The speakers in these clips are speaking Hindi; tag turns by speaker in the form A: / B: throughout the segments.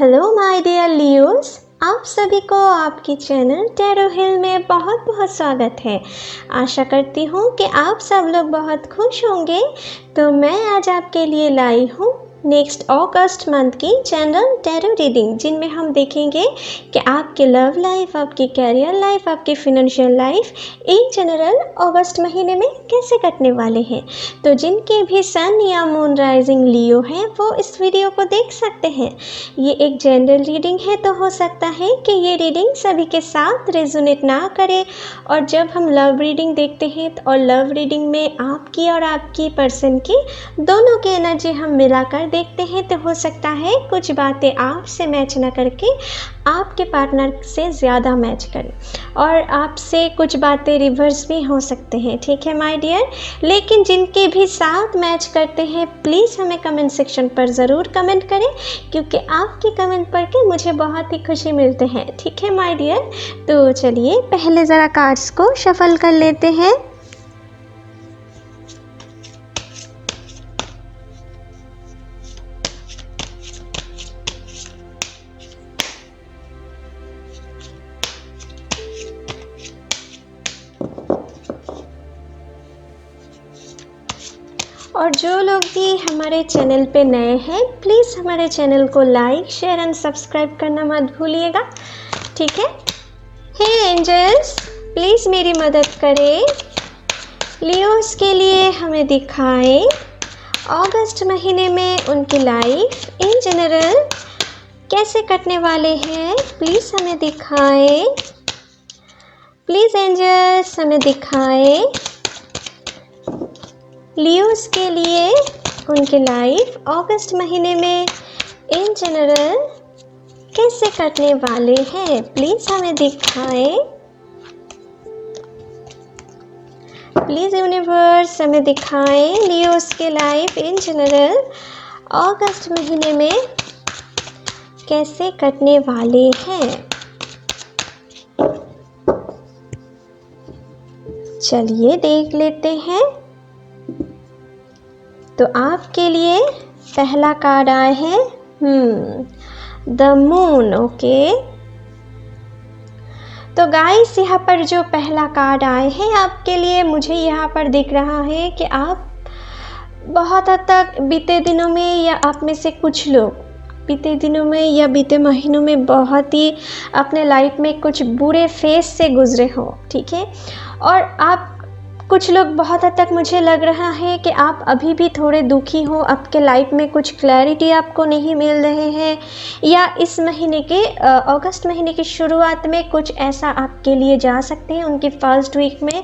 A: हेलो माय डियर लियोस, आप सभी को आपके चैनल टैरो हिल में बहुत बहुत स्वागत है। आशा करती हूँ कि आप सब लोग बहुत खुश होंगे। तो मैं आज आपके लिए लाई हूँ नेक्स्ट अगस्त मंथ की जनरल टैरो रीडिंग, जिनमें हम देखेंगे कि आपके लव लाइफ, आपकी कैरियर लाइफ, आपकी फिनेंशियल लाइफ इन जनरल अगस्त महीने में कैसे कटने वाले हैं। तो जिनके भी सन या मून राइजिंग लियो हैं वो इस वीडियो को देख सकते हैं। ये एक जनरल रीडिंग है, तो हो सकता है कि ये रीडिंग सभी के साथ रेजोनेट ना करे। और जब हम लव रीडिंग देखते हैं और लव रीडिंग में आपकी और आपकी पर्सन की दोनों की एनर्जी हम मिलाकर देखते हैं, तो हो सकता है कुछ बातें आपसे मैच ना करके आपके पार्टनर से ज़्यादा मैच करें, और आपसे कुछ बातें रिवर्स भी हो सकते हैं। ठीक है माय डियर, लेकिन जिनके भी साथ मैच करते हैं प्लीज़ हमें कमेंट सेक्शन पर ज़रूर कमेंट करें, क्योंकि आपके कमेंट पढ़ के मुझे बहुत ही खुशी मिलते हैं। ठीक है माय डियर, तो चलिए पहले ज़रा कार्ड्स को शफल कर लेते हैं। और जो लोग भी हमारे चैनल पे नए हैं प्लीज़ हमारे चैनल को लाइक, शेयर एंड सब्सक्राइब करना मत भूलिएगा। ठीक है। हे एंजल्स, प्लीज़ मेरी मदद करें। लियोस के लिए हमें दिखाएं अगस्त महीने में उनकी लाइफ इन जनरल कैसे कटने वाले हैं। प्लीज़ हमें दिखाएं। प्लीज़ एंजल्स हमें दिखाएं लियोस के लिए उनकी लाइफ अगस्त महीने में इन जनरल कैसे कटने वाले हैं। प्लीज़ हमें दिखाएं। प्लीज़ यूनिवर्स हमें दिखाएं लियोस के लाइफ इन जनरल अगस्त महीने में कैसे कटने वाले हैं। चलिए देख लेते हैं। तो आपके लिए पहला कार्ड आया है द मून। ओके, तो गाइस यहाँ पर जो पहला कार्ड आए हैं आपके लिए, मुझे यहाँ पर दिख रहा है कि आप बहुत हद तक बीते दिनों में, या आप में से कुछ लोग बीते दिनों में या बीते महीनों में बहुत ही अपने लाइफ में कुछ बुरे फेज से गुजरे हो। ठीक है, और आप कुछ लोग बहुत हद तक मुझे लग रहा है कि आप अभी भी थोड़े दुखी हो, आपके लाइफ में कुछ क्लैरिटी आपको नहीं मिल रहे हैं, या इस महीने के अगस्त महीने की शुरुआत में कुछ ऐसा आपके लिए जा सकते हैं उनकी फर्स्ट वीक में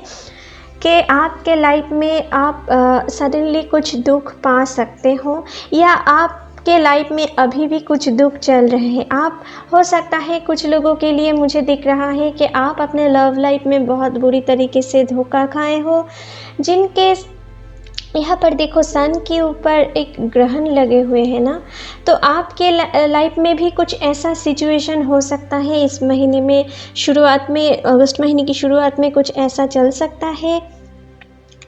A: कि आपके लाइफ में आप सडनली कुछ दुख पा सकते हो, या आप के लाइफ में अभी भी कुछ दुख चल रहे हैं। आप हो सकता है कुछ लोगों के लिए मुझे दिख रहा है कि आप अपने लव लाइफ में बहुत बुरी तरीके से धोखा खाए हो, जिनके यहाँ पर देखो सन के ऊपर एक ग्रहण लगे हुए हैं ना, तो आपके लाइफ में भी कुछ ऐसा सिचुएशन हो सकता है इस महीने में, शुरुआत में अगस्त महीने की शुरुआत में कुछ ऐसा चल सकता है,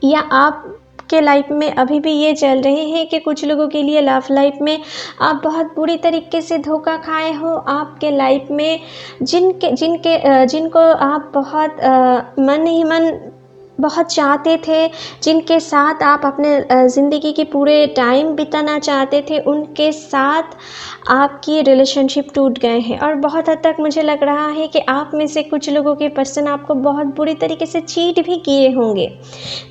A: या आप के लाइफ में अभी भी ये चल रहे हैं कि कुछ लोगों के लिए लव लाइफ में आप बहुत बुरी तरीके से धोखा खाए हो। आपके लाइफ में जिनको आप बहुत मन ही मन बहुत चाहते थे, जिनके साथ आप अपने ज़िंदगी के पूरे टाइम बिताना चाहते थे, उनके साथ आपकी रिलेशनशिप टूट गए हैं। और बहुत हद तक मुझे लग रहा है कि आप में से कुछ लोगों के पर्सन आपको बहुत बुरी तरीके से चीट भी किए होंगे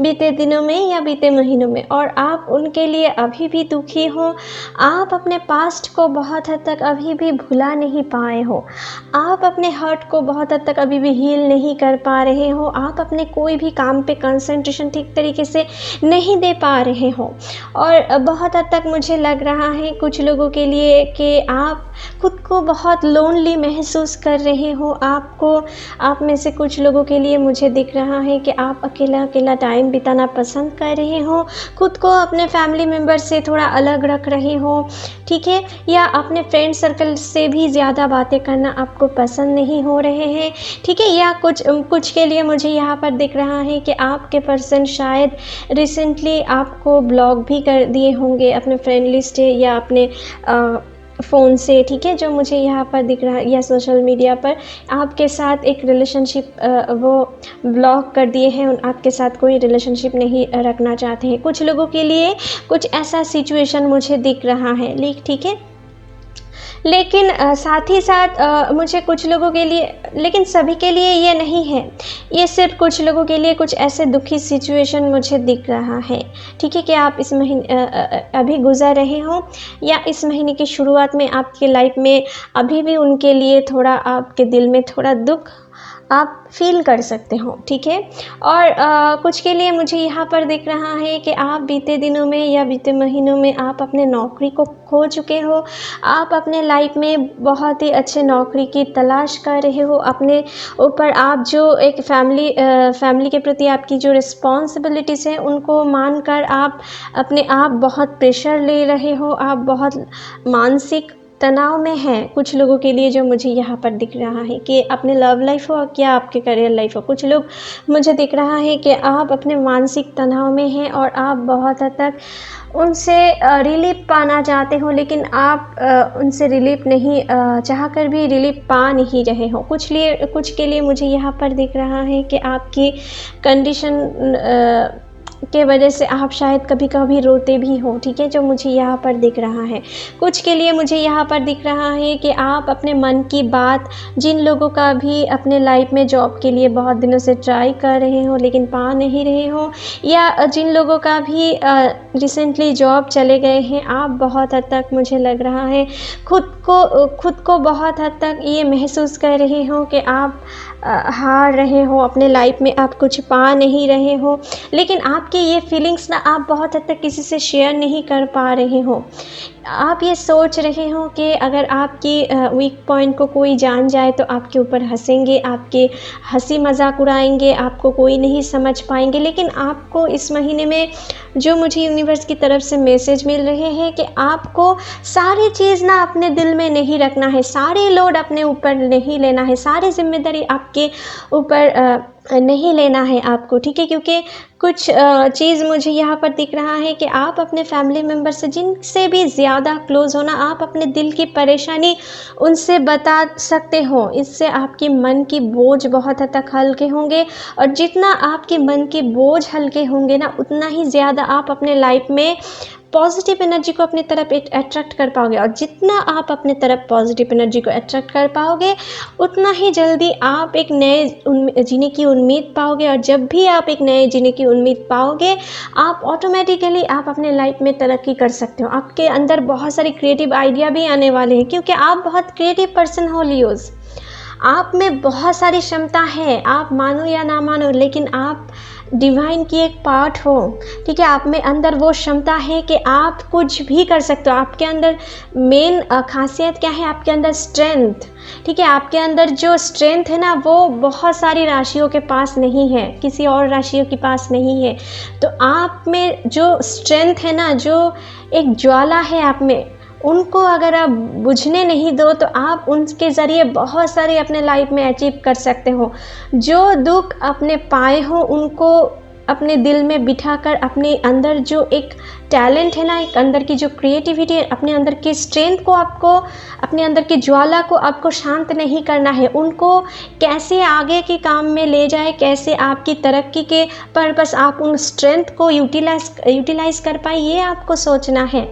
A: बीते दिनों में या बीते महीनों में, और आप उनके लिए अभी भी दुखी हो। आप अपने पास्ट को बहुत हद तक अभी भी भुला नहीं पाए हो। आप अपने हर्ट को बहुत हद तक अभी भी हील नहीं कर पा रहे हो। आप अपने कोई भी काम पे कंसंट्रेशन ठीक तरीके से नहीं दे पा रहे हो। और बहुत हद तक मुझे लग रहा है कुछ लोगों के लिए कि आप खुद को बहुत लोनली महसूस कर रहे हो। आप में से कुछ लोगों के लिए मुझे दिख रहा है कि आप अकेला अकेला टाइम बिताना पसंद कर रहे हो, खुद को अपने फैमिली मेम्बर से थोड़ा अलग रख रहे हो। ठीक है, या अपने फ्रेंड सर्कल से भी ज़्यादा बातें करना आपको पसंद नहीं हो रहे हैं। ठीक है, या कुछ के लिए मुझे यहाँ पर दिख रहा है कि आपके पर्सन शायद रिसेंटली आपको ब्लॉक भी कर दिए होंगे अपने फ्रेंड लिस्ट या अपने फ़ोन से, ठीक है, जो मुझे यहाँ पर दिख रहा है, या सोशल मीडिया पर आपके साथ एक रिलेशनशिप वो ब्लॉक कर दिए हैं, आपके साथ कोई रिलेशनशिप नहीं रखना चाहते हैं। कुछ लोगों के लिए कुछ ऐसा सिचुएशन मुझे दिख रहा है, ठीक है। लेकिन साथ ही साथ मुझे कुछ लोगों के लिए, लेकिन सभी के लिए ये नहीं है, ये सिर्फ कुछ लोगों के लिए कुछ ऐसे दुखी सिचुएशन मुझे दिख रहा है, ठीक है, कि आप इस महीने अभी गुज़र रहे हों, या इस महीने की शुरुआत में आपकी लाइफ में अभी भी उनके लिए थोड़ा, आपके दिल में थोड़ा दुख आप फ़ील कर सकते हो, ठीक है। और कुछ के लिए मुझे यहाँ पर दिख रहा है कि आप बीते दिनों में या बीते महीनों में आप अपने नौकरी को खो चुके हो, आप अपने लाइफ में बहुत ही अच्छे नौकरी की तलाश कर रहे हो, अपने ऊपर आप जो एक फैमिली के प्रति आपकी जो रिस्पॉन्सिबिलिटीज़ हैं उनको मानकर आप अपने आप बहुत प्रेशर ले रहे हो, आप बहुत मानसिक तनाव में हैं। कुछ लोगों के लिए जो मुझे यहाँ पर दिख रहा है कि अपने लव लाइफ हो या आपके करियर लाइफ हो, कुछ लोग मुझे दिख रहा है कि आप अपने मानसिक तनाव में हैं और आप बहुत हद तक उनसे रिलीफ पाना चाहते हो, लेकिन आप उनसे रिलीफ नहीं चाह कर भी रिलीफ पा नहीं रहे हो। कुछ के लिए मुझे यहाँ पर दिख रहा है कि आपकी कंडीशन के वजह से आप शायद कभी कभी रोते भी हो, ठीक है, जो मुझे यहाँ पर दिख रहा है। कुछ के लिए मुझे यहाँ पर दिख रहा है कि आप अपने मन की बात जिन लोगों का भी अपने लाइफ में जॉब के लिए बहुत दिनों से ट्राई कर रहे हो लेकिन पा नहीं रहे हो, या जिन लोगों का भी रिसेंटली जॉब चले गए हैं, आप बहुत हद तक मुझे लग रहा है खुद को बहुत हद तक ये महसूस कर रहे हो कि आप हार रहे हो अपने लाइफ में, आप कुछ पा नहीं रहे हो, लेकिन आपकी ये फीलिंग्स ना आप बहुत हद तक किसी से शेयर नहीं कर पा रहे हो। आप ये सोच रहे हो कि अगर आपकी वीक पॉइंट को कोई जान जाए तो आपके ऊपर हंसेंगे, आपके हंसी मजाक उड़ाएंगे, आपको कोई नहीं समझ पाएंगे, लेकिन आपको इस महीने में जो मुझे यूनिवर्स की तरफ से मैसेज मिल रहे हैं कि आपको सारी चीज़ ना अपने दिल में नहीं रखना है, सारे लोड अपने ऊपर नहीं लेना है, सारी जिम्मेदारी आपके ऊपर नहीं लेना है आपको, ठीक है, क्योंकि कुछ चीज़ मुझे यहाँ पर दिख रहा है कि आप अपने फैमिली मेम्बर से जिनसे भी ज़्यादा क्लोज़ होना, आप अपने दिल की परेशानी उनसे बता सकते हो। इससे आपके मन की बोझ बहुत हद तक हल्के होंगे, और जितना आपके मन के बोझ हल्के होंगे ना, उतना ही ज़्यादा आप अपने लाइफ में पॉजिटिव एनर्जी को अपनी तरफ अट्रैक्ट कर पाओगे, और जितना आप अपने तरफ पॉजिटिव एनर्जी को अट्रैक्ट कर पाओगे उतना ही जल्दी आप एक नए जीने की उम्मीद पाओगे, और जब भी आप एक नए जीने की उम्मीद पाओगे आप ऑटोमेटिकली आप अपने लाइफ में तरक्की कर सकते हो। आपके अंदर बहुत सारी क्रिएटिव आइडिया भी आने वाले हैं, क्योंकि आप बहुत क्रिएटिव पर्सन हो लियोज़, आप में बहुत सारी क्षमता है, आप मानो या ना मानो, लेकिन आप डिवाइन की एक पार्ट हो, ठीक है, आप में अंदर वो क्षमता है कि आप कुछ भी कर सकते हो। आपके अंदर मेन खासियत क्या है, आपके अंदर स्ट्रेंथ, ठीक है, आपके अंदर जो स्ट्रेंथ है ना वो बहुत सारी राशियों के पास नहीं है, किसी और राशियों के पास नहीं है। तो आप में जो स्ट्रेंथ है ना, जो एक ज्वाला है आप में, उनको अगर आप बुझने नहीं दो तो आप उनके ज़रिए बहुत सारे अपने लाइफ में अचीव कर सकते हो। जो दुख अपने पाए हो उनको अपने दिल में बिठाकर अपने अंदर जो एक टैलेंट है ना, एक अंदर की जो क्रिएटिविटी है, अपने अंदर की स्ट्रेंथ को आपको, अपने अंदर की ज्वाला को आपको शांत नहीं करना है। उनको कैसे आगे के काम में ले जाए, कैसे आपकी तरक्की के पर्पस आप उन स्ट्रेंथ को यूटिलाइज़ कर पाए, ये आपको सोचना है।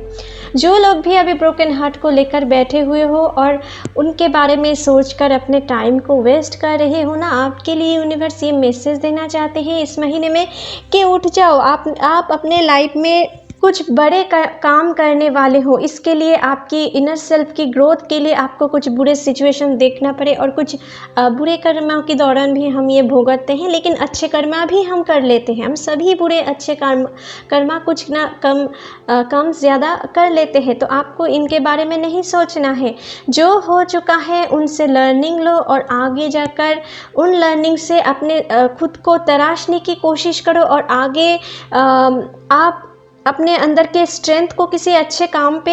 A: जो लोग भी अभी ब्रोकन हार्ट को लेकर बैठे हुए हो और उनके बारे में सोचकर अपने टाइम को वेस्ट कर रहे हो ना, आपके लिए यूनिवर्स ये मैसेज देना चाहते हैं इस महीने में कि उठ जाओ, आप अपने लाइफ में कुछ बड़े काम करने वाले हो। इसके लिए आपकी इनर सेल्फ की ग्रोथ के लिए आपको कुछ बुरे सिचुएशन देखना पड़े, और कुछ बुरे कर्मों के दौरान भी हम ये भुगतते हैं, लेकिन अच्छे कर्मा भी हम कर लेते हैं। हम सभी बुरे अच्छे कर्मा कुछ ना कम ज़्यादा कर लेते हैं। तो आपको इनके बारे में नहीं सोचना है, जो हो चुका है उनसे लर्निंग लो, और आगे जाकर उन लर्निंग से अपने खुद को तराशने की कोशिश करो, और आगे आप अपने अंदर के स्ट्रेंथ को किसी अच्छे काम पे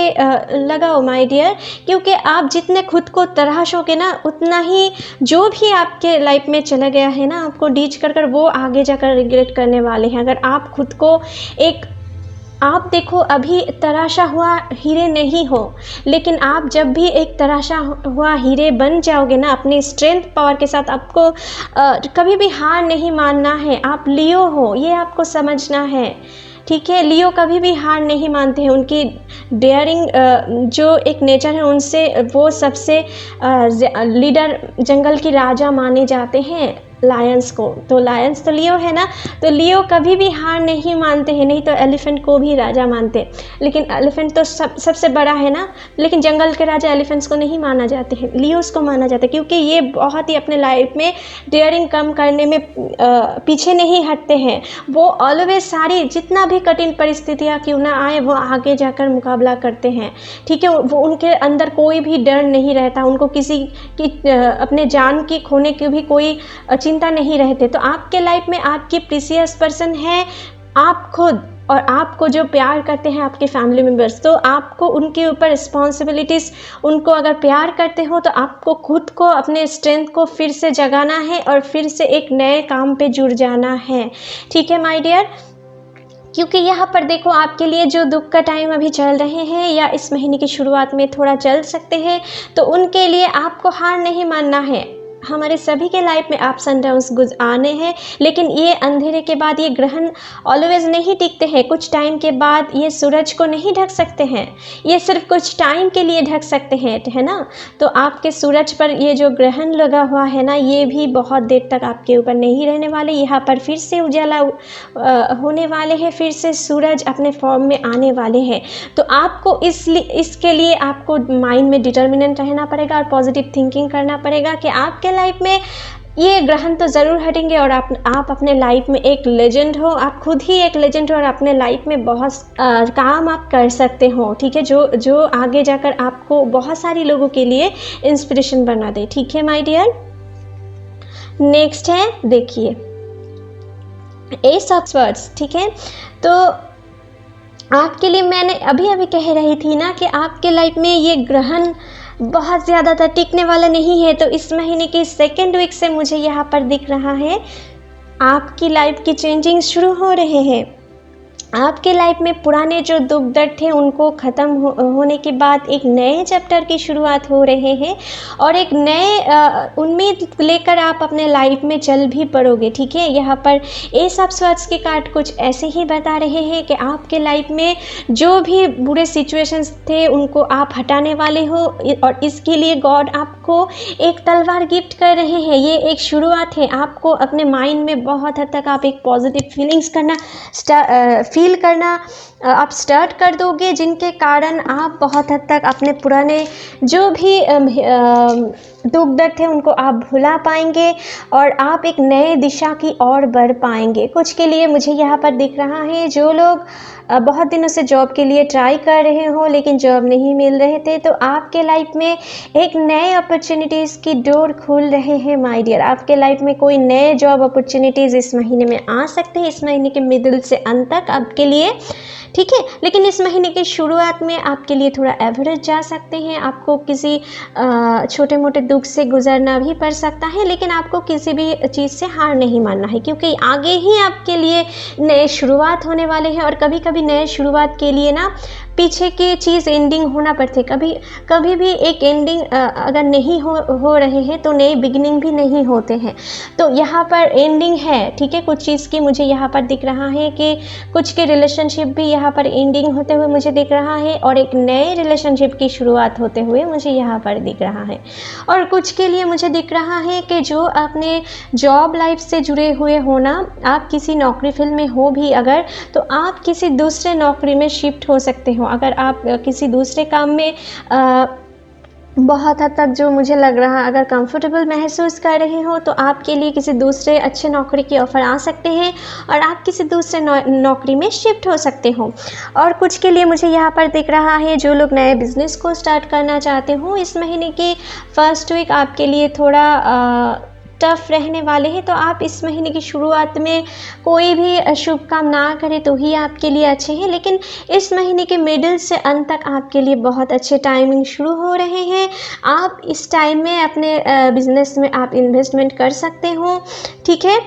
A: लगाओ माय डियर, क्योंकि आप जितने खुद को तराशोगे ना, उतना ही जो भी आपके लाइफ में चला गया है ना, आपको डीच कर वो आगे जाकर रिग्रेट करने वाले हैं। अगर आप खुद को एक आप देखो अभी तराशा हुआ हीरे नहीं हो, लेकिन आप जब भी एक तराशा हुआ हीरे बन जाओगे ना, अपने स्ट्रेंथ पावर के साथ आपको कभी भी हार नहीं मानना है। आप लियो हो, ये आपको समझना है, ठीक है। लियो कभी भी हार नहीं मानते हैं। उनकी डेयरिंग जो एक नेचर है, उनसे वो सबसे लीडर, जंगल की राजा माने जाते हैं लायंस को। तो लायंस तो लियो है ना, तो लियो कभी भी हार नहीं मानते हैं। नहीं तो एलिफेंट को भी राजा मानते, लेकिन एलिफेंट तो सबसे बड़ा है ना, लेकिन जंगल के राजा एलिफेंट्स को नहीं माना जाते हैं, लियोस को माना जाता है, क्योंकि ये बहुत ही अपने लाइफ में डेयरिंग कम करने में पीछे नहीं हटते हैं। वो ऑलवेज सारी जितना भी कठिन परिस्थितियाँ क्यों ना आए, वो आगे जाकर मुकाबला करते हैं, ठीक है। वो उनके अंदर कोई भी डर नहीं रहता, उनको किसी की अपने जान की खोने की भी कोई चिंता नहीं रहते। तो आपके लाइफ में आपकी प्रीसियस पर्सन है आप खुद, और आपको जो प्यार करते हैं आपके फैमिली मेम्बर्स, तो आपको उनके ऊपर रिस्पॉन्सिबिलिटीज़, उनको अगर प्यार करते हो तो आपको खुद को, अपने स्ट्रेंथ को फिर से जगाना है और फिर से एक नए काम पे जुड़ जाना है, ठीक है माय डियर। क्योंकि यहाँ पर देखो आपके लिए जो दुख का टाइम अभी चल रहे हैं, या इस महीने की शुरुआत में थोड़ा चल सकते हैं, तो उनके लिए आपको हार नहीं मानना है। हमारे सभी के लाइफ में अप्स एंड डाउन्स आने हैं, लेकिन ये अंधेरे के बाद ये ग्रहण ऑलवेज नहीं टिकते हैं। कुछ टाइम के बाद ये सूरज को नहीं ढक सकते हैं, ये सिर्फ कुछ टाइम के लिए ढक सकते हैं, है ना। तो आपके सूरज पर ये जो ग्रहण लगा हुआ है ना, ये भी बहुत देर तक आपके ऊपर नहीं रहने वाले। यहाँ पर फिर से उजाला होने वाले हैं, फिर से सूरज अपने फॉर्म में आने वाले हैं। तो आपको इसके लिए आपको माइंड में डिटर्मिनेंट रहना पड़ेगा और पॉजिटिव थिंकिंग करना पड़ेगा कि आपके लाइफ में ये ग्रहण तो ज़रूर हटेंगे और आप अपने लाइफ में एक लेजेंड हो। आप खुद ही एक लेजेंड हो और अपने लाइफ में बहुत काम आप कर सकते हो, ठीक है, जो आगे जाकर आपको बहुत सारी लोगों के लिए इंस्पिरेशन बना दे, ठीक है माय डियर। नेक्स्ट है, देखिए एस ऑफ स्वर्ड्स, ठीक है। तो आपके लिए मैंने अभी कह रही थी ना कि आपके लाइफ में ये ग्रहण बहुत ज़्यादा टिकने वाला नहीं है। तो इस महीने की सेकेंड वीक से मुझे यहाँ पर दिख रहा है आपकी लाइफ की चेंजिंग शुरू हो रहे हैं। आपके लाइफ में पुराने जो दुख दर्द थे उनको ख़त्म होने के बाद एक नए चैप्टर की शुरुआत हो रहे हैं, और एक नए उम्मीद लेकर आप अपने लाइफ में चल भी पड़ोगे, ठीक है। यहाँ पर एस ऑफ स्वर्ड्स के कार्ड कुछ ऐसे ही बता रहे हैं कि आपके लाइफ में जो भी बुरे सिचुएशंस थे उनको आप हटाने वाले हो, और इसके लिए गॉड आपको एक तलवार गिफ्ट कर रहे हैं। ये एक शुरुआत है। आपको अपने माइंड में बहुत हद तक आप एक पॉजिटिव फीलिंग्स फील करना आप स्टार्ट कर दोगे, जिनके कारण आप बहुत हद तक अपने पुराने जो भी दुख दर्द थे उनको आप भुला पाएंगे, और आप एक नए दिशा की ओर बढ़ पाएंगे। कुछ के लिए मुझे यहाँ पर दिख रहा है जो लोग बहुत दिनों से जॉब के लिए ट्राई कर रहे हो लेकिन जॉब नहीं मिल रहे थे, तो आपके लाइफ में एक नए अपॉर्चुनिटीज़ की डोर खुल रहे हैं माय डियर। आपके लाइफ में कोई नए जॉब अपॉर्चुनिटीज़ इस महीने में आ सकते हैं, इस महीने के मिडिल से अंत तक आपके लिए, ठीक है। लेकिन इस महीने की शुरुआत में आपके लिए थोड़ा एवरेज जा सकते हैं। आपको किसी छोटे मोटे दुख से गुजरना भी पड़ सकता है, लेकिन आपको किसी भी चीज़ से हार नहीं मानना है, क्योंकि आगे ही आपके लिए नए शुरुआत होने वाले हैं। और कभी कभी नए शुरुआत के लिए ना पीछे की चीज़ एंडिंग होना पड़ती है। कभी भी एक एंडिंग अगर नहीं हो रहे हैं तो नए बिगिनिंग भी नहीं होते हैं। तो यहाँ पर एंडिंग है, ठीक है, कुछ चीज़ की मुझे यहाँ पर दिख रहा है कि कुछ के रिलेशनशिप भी यहाँ पर एंडिंग होते हुए मुझे दिख रहा है, और एक नए रिलेशनशिप की शुरुआत होते हुए मुझे यहाँ पर दिख रहा है। और कुछ के लिए मुझे दिख रहा है कि जो अपने जॉब लाइफ से जुड़े हुए हो ना, आप किसी नौकरी फील्ड में हो भी अगर, तो आप किसी दूसरे नौकरी में शिफ्ट हो सकते हो। अगर आप किसी दूसरे काम में बहुत हद तक जो मुझे लग रहा है अगर कंफर्टेबल महसूस कर रहे हो, तो आपके लिए किसी दूसरे अच्छे नौकरी की ऑफ़र आ सकते हैं और आप किसी दूसरे नौकरी में शिफ्ट हो सकते हो। और कुछ के लिए मुझे यहाँ पर दिख रहा है जो लोग नए बिज़नेस को स्टार्ट करना चाहते हो, इस महीने की फर्स्ट वीक आपके लिए थोड़ा टफ रहने वाले हैं। तो आप इस महीने की शुरुआत में कोई भी शुभ काम ना करें तो ही आपके लिए अच्छे हैं, लेकिन इस महीने के मिडिल से अंत तक आपके लिए बहुत अच्छे टाइमिंग शुरू हो रहे हैं। आप इस टाइम में अपने बिजनेस में आप इन्वेस्टमेंट कर सकते हो, ठीक है।